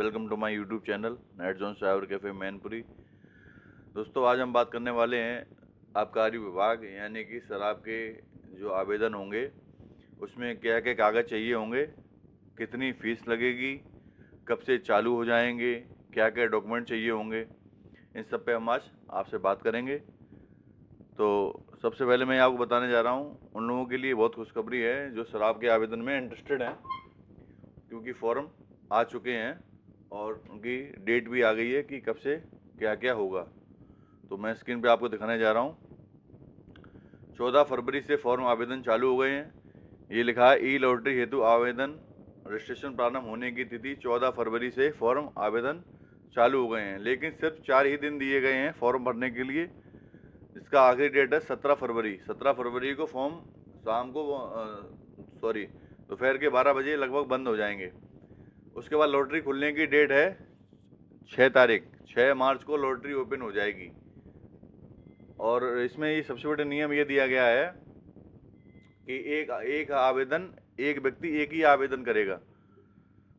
Welcome to my YouTube channel Night Zone Cyber Cafe Mainpuri. दोस्तों, आज हम बात करने वाले हैं आबकारी विभाग यानी कि शराब के जो आवेदन होंगे उसमें क्या क्या कागज़ चाहिए होंगे, कितनी फ़ीस लगेगी, कब से चालू हो जाएंगे, क्या क्या डॉक्यूमेंट चाहिए होंगे, इन सब पे हम आज आपसे बात करेंगे। तो सबसे पहले मैं आपको बताने जा रहा हूँ, उन लोगों के लिए बहुत खुशखबरी है जो शराब के आवेदन में इंटरेस्टेड हैं, क्योंकि फॉर्म आ चुके हैं और उनकी डेट भी आ गई है कि कब से क्या क्या होगा। तो मैं स्क्रीन पे आपको दिखाने जा रहा हूँ। 14 फरवरी से फॉर्म आवेदन चालू हो गए हैं। ये लिखा है ई लॉटरी हेतु आवेदन रजिस्ट्रेशन प्रारंभ होने की तिथि 14 फरवरी से फॉर्म आवेदन चालू हो गए हैं, लेकिन सिर्फ 4 ही दिन दिए गए हैं फॉर्म भरने के लिए। इसका आखिरी डेट है 17 फरवरी। 17 फरवरी को फॉर्म शाम को दोपहर के 12 बजे लगभग बंद हो जाएंगे। उसके बाद लॉटरी खुलने की डेट है 6 मार्च को लॉटरी ओपन हो जाएगी। और इसमें ये सबसे बड़ा नियम ये दिया गया है कि एक व्यक्ति एक ही आवेदन करेगा।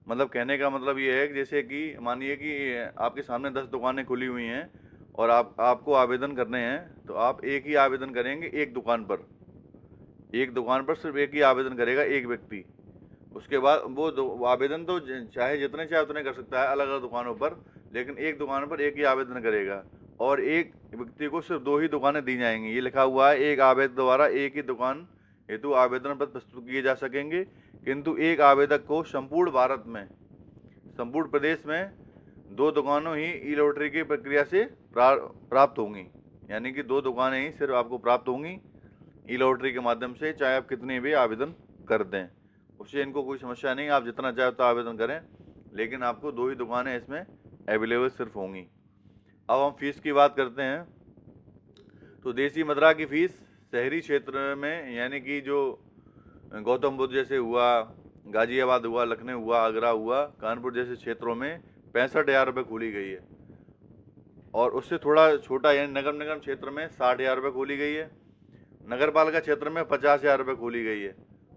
मतलब कहने का मतलब ये है कि जैसे कि मानिए कि आपके सामने 10 दुकानें खुली हुई हैं और आपको आवेदन करने हैं, तो आप एक ही आवेदन करेंगे एक दुकान पर। एक दुकान पर सिर्फ एक ही आवेदन करेगा एक व्यक्ति। उसके बाद वो आवेदन तो चाहे जितने चाहे उतने कर सकता है अलग अलग दुकानों पर, लेकिन एक दुकान पर एक ही आवेदन करेगा और एक व्यक्ति को सिर्फ 2 ही दुकानें दी जाएंगी। ये लिखा हुआ है एक आवेदक द्वारा एक ही दुकान हेतु आवेदन पत्र प्रस्तुत किए जा सकेंगे, किंतु एक आवेदक को संपूर्ण प्रदेश में 2 दुकानों ही ई लॉटरी की प्रक्रिया से प्राप्त होंगी। यानी कि 2 दुकानें ही सिर्फ आपको प्राप्त होंगी ई लॉटरी के माध्यम से, चाहे आप कितने भी आवेदन कर दें। उससे इनको कोई समस्या नहीं, आप जितना चाहे उतना आवेदन करें, लेकिन आपको 2 ही दुकानें इसमें अवेलेबल सिर्फ होंगी। अब हम फीस की बात करते हैं। तो देसी मदिरा की फ़ीस शहरी क्षेत्र में यानी कि जो गौतम बुद्ध जैसे हुआ, गाजियाबाद हुआ, लखनऊ हुआ, आगरा हुआ, कानपुर जैसे क्षेत्रों में 65,000 रुपये खोली गई है। और उससे थोड़ा छोटा यानी नगर निगम क्षेत्र में 60,000 रुपये खोली गई है। नगर पालिका क्षेत्र में 50,000 रुपये खोली गई है।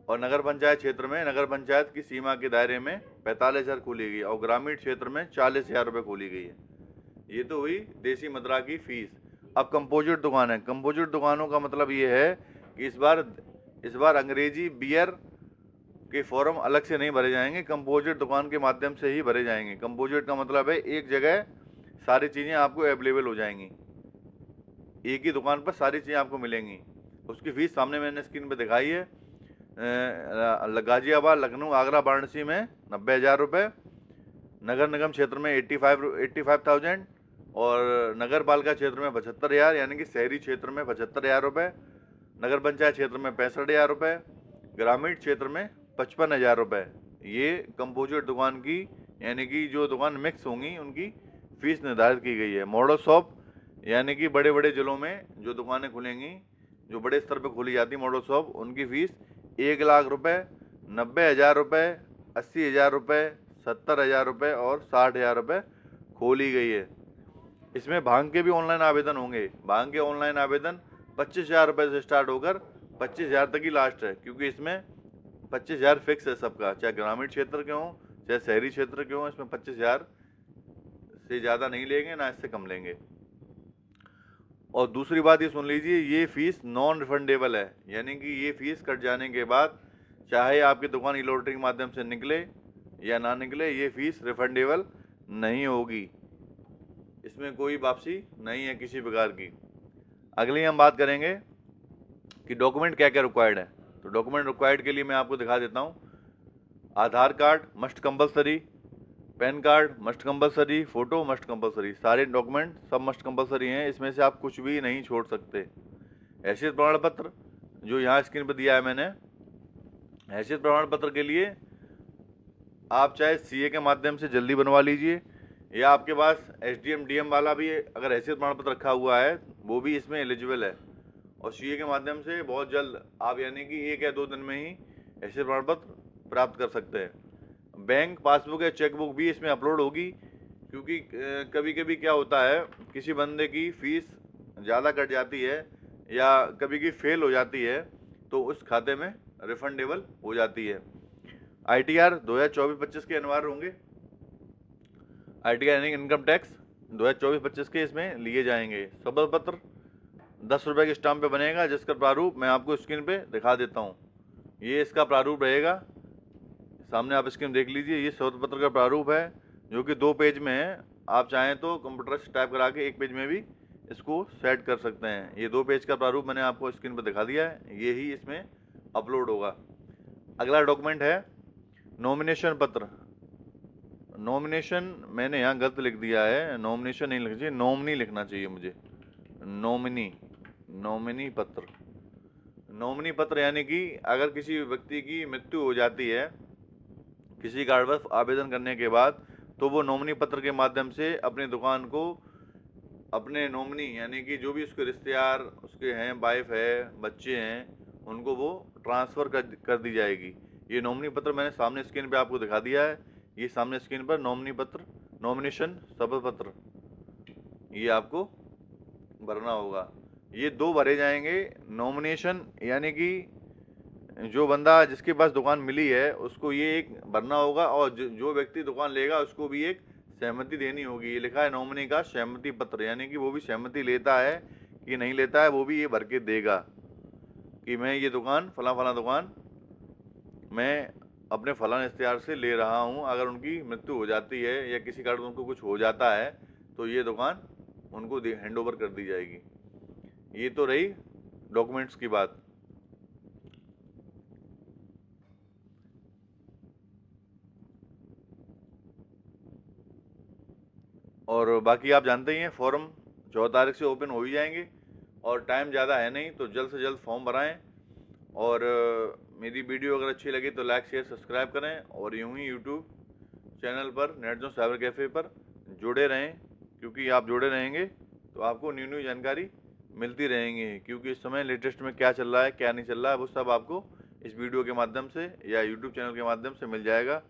और नगर पंचायत क्षेत्र में नगर पंचायत की सीमा के दायरे में 45,000 खोली गई और ग्रामीण क्षेत्र में 40,000 रुपये खोली गई है। ये तो हुई देसी मदिरा की फीस। अब कंपोजिट दुकान है। कंपोजिट दुकानों का मतलब ये है कि इस बार अंग्रेजी बियर के फॉर्म अलग से नहीं भरे जाएंगे, कंपोजिट दुकान के माध्यम से ही भरे जाएंगे। कंपोजिट का मतलब है एक जगह सारी चीज़ें आपको अवेलेबल हो जाएंगी, एक ही दुकान पर सारी चीज़ें आपको मिलेंगी। उसकी फ़ीस सामने मैंने स्क्रीन पर दिखाई है। गाजियाबाद, लखनऊ, आगरा, वाराणसी में 90,000 रुपये, नगर निगम क्षेत्र में 85,000 और नगर पालिका क्षेत्र में 75,000 यानी कि शहरी क्षेत्र में 75,000 रुपये, नगर पंचायत क्षेत्र में 65,000 रुपये, ग्रामीण क्षेत्र में 55,000 रुपये। ये कंपोजिट दुकान की यानी कि जो दुकान मिक्स होंगी उनकी फ़ीस निर्धारित की गई है। मॉडल शॉप यानी कि बड़े बड़े ज़िलों में जो दुकानें खुलेंगी, जो बड़े स्तर पर खोली जाती मॉडल शॉप, उनकी फ़ीस 1,00,000 रुपये, 90,000 रुपये, 80,000 रुपये, 70,000 रुपये और 60,000 रुपये खोली गई है। इसमें भांग के भी ऑनलाइन आवेदन होंगे। भांग के ऑनलाइन आवेदन 25,000 रुपये से स्टार्ट होकर 25,000 तक ही लास्ट है, क्योंकि इसमें 25,000 फिक्स है सबका, चाहे ग्रामीण क्षेत्र के हों चाहे शहरी क्षेत्र के हों। इसमें 25,000 से ज़्यादा नहीं लेंगे, ना इससे कम लेंगे। और दूसरी बात ये सुन लीजिए, ये फ़ीस नॉन रिफंडेबल है, यानी कि ये फ़ीस कट जाने के बाद चाहे आपकी दुकान ई लॉटरी के माध्यम से निकले या ना निकले, ये फ़ीस रिफंडेबल नहीं होगी। इसमें कोई वापसी नहीं है किसी प्रकार की। अगली हम बात करेंगे कि डॉक्यूमेंट क्या क्या रिक्वायर्ड है। तो डॉक्यूमेंट रिक्वायर्ड के लिए मैं आपको दिखा देता हूँ। Aadhaar card must compulsory, PAN card must compulsory, photo must compulsory, सारे डॉक्यूमेंट सब मस्ट कंपलसरी हैं। इसमें से आप कुछ भी नहीं छोड़ सकते। हैसियत प्रमाण पत्र जो यहाँ स्क्रीन पर दिया है मैंने, हैसियत प्रमाण पत्र के लिए आप चाहे सीए के माध्यम से जल्दी बनवा लीजिए, या आपके पास एसडीएम डीएम वाला भी अगर हैसियत प्रमाण पत्र रखा हुआ है वो भी इसमें एलिजिबल है। और सीए के माध्यम से बहुत जल्द आप यानी कि 1 या 2 दिन में ही हैसियत प्रमाण पत्र प्राप्त कर सकते हैं। बैंक पासबुक या चेकबुक भी इसमें अपलोड होगी, क्योंकि कभी कभी क्या होता है, किसी बंदे की फ़ीस ज़्यादा कट जाती है या कभी की फेल हो जाती है, तो उस खाते में रिफंडेबल हो जाती है। ITR 2024-25 के अनिवार्य होंगे। ITR यानी इनकम टैक्स 2024-25 के इसमें लिए जाएंगे। शपथ पत्र 10 रुपये के स्टाम्प पे बनेगा, जिसका प्रारूप मैं आपको स्क्रीन पे दिखा देता हूँ। ये इसका प्रारूप रहेगा, सामने आप स्क्रीन देख लीजिए। ये शपथ पत्र का प्रारूप है जो कि 2 पेज में है। आप चाहें तो कंप्यूटर से टाइप करा के 1 पेज में भी इसको सेट कर सकते हैं। ये 2 पेज का प्रारूप मैंने आपको स्क्रीन पर दिखा दिया है, ये ही इसमें अपलोड होगा। अगला डॉक्यूमेंट है नॉमिनेशन पत्र। नॉमिनेशन मैंने यहाँ गलत लिख दिया है, नॉमिनेशन नहीं लिखना चाहिए, नॉमिनी लिखना चाहिए मुझे। नॉमिनी पत्र। नॉमिनी पत्र यानी कि अगर किसी व्यक्ति की मृत्यु हो जाती है किसी कारणवश आवेदन करने के बाद, तो वो नॉमिनी पत्र के माध्यम से अपनी दुकान को अपने नॉमिनी यानी कि जो भी उसके रिश्तेदार उसके हैं, वाइफ है, बच्चे हैं, उनको वो ट्रांसफ़र कर दी जाएगी। ये नॉमिनी पत्र मैंने सामने स्क्रीन पे आपको दिखा दिया है। ये सामने स्क्रीन पर नॉमिनी पत्र, नॉमिनेशन शपथ पत्र, ये आपको भरना होगा। ये 2 भरे जाएंगे। नॉमिनेशन यानी कि जो बंदा जिसके पास दुकान मिली है उसको ये एक भरना होगा, और जो व्यक्ति दुकान लेगा उसको भी एक सहमति देनी होगी। ये लिखा है नॉमिनी का सहमति पत्र, यानी कि वो भी सहमति लेता है कि नहीं लेता है, वो भी ये भर के देगा कि मैं ये दुकान फला दुकान मैं अपने फलां रिश्तेदार से ले रहा हूँ। अगर उनकी मृत्यु हो जाती है या किसी कारण उनको कुछ हो जाता है तो ये दुकान उनको हैंड ओवर कर दी जाएगी। ये तो रही डॉक्यूमेंट्स की बात। और बाकी आप जानते ही हैं फॉर्म 14 तारीख से ओपन हो ही जाएंगे, और टाइम ज़्यादा है नहीं, तो जल्द से जल्द फॉर्म भराएं। और मेरी वीडियो अगर अच्छी लगी तो लाइक शेयर सब्सक्राइब करें, और यूं ही यूट्यूब चैनल पर नेट जोन साइबर कैफ़े पर जुड़े रहें, क्योंकि आप जुड़े रहेंगे तो आपको न्यू जानकारी मिलती रहेंगी। क्योंकि इस समय लेटेस्ट में क्या चल रहा है क्या नहीं चल रहा है वो सब आपको इस वीडियो के माध्यम से या यूट्यूब चैनल के माध्यम से मिल जाएगा।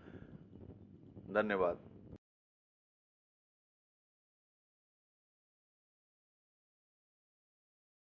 धन्यवाद।